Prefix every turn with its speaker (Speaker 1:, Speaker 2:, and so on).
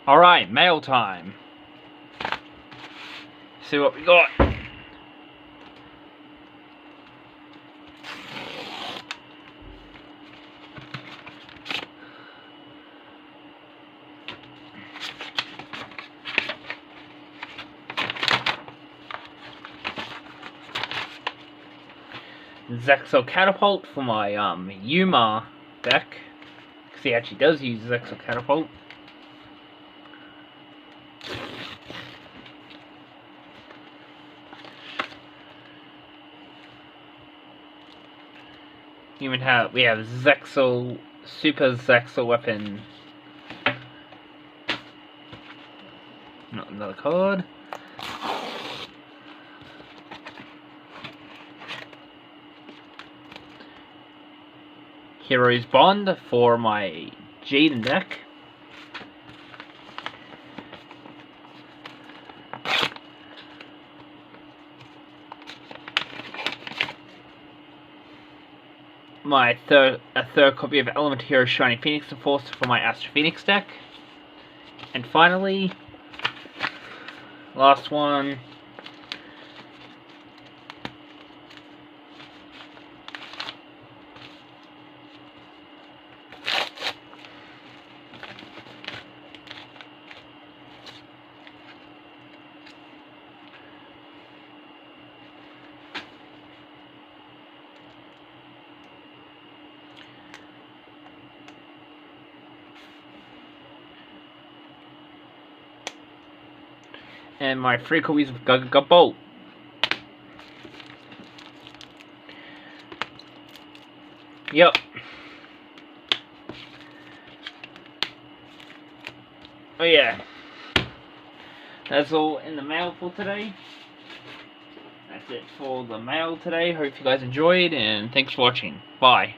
Speaker 1: Alright, mail time. See what we got. Zexal Catapult for my Yuma deck, because he actually does use Zexal Catapult. We have Zexal, Super Zexal Weapon. Not another card. Heroes Bond for my Jaden deck. A third copy of Element Hero Shining Phoenix Enforcer for my Astro Phoenix deck. And finally, last one, and my 3 copies of Gaga Bolt. Yep. Oh yeah. That's all in the mail for today. That's it for the mail today. Hope you guys enjoyed, and thanks for watching. Bye.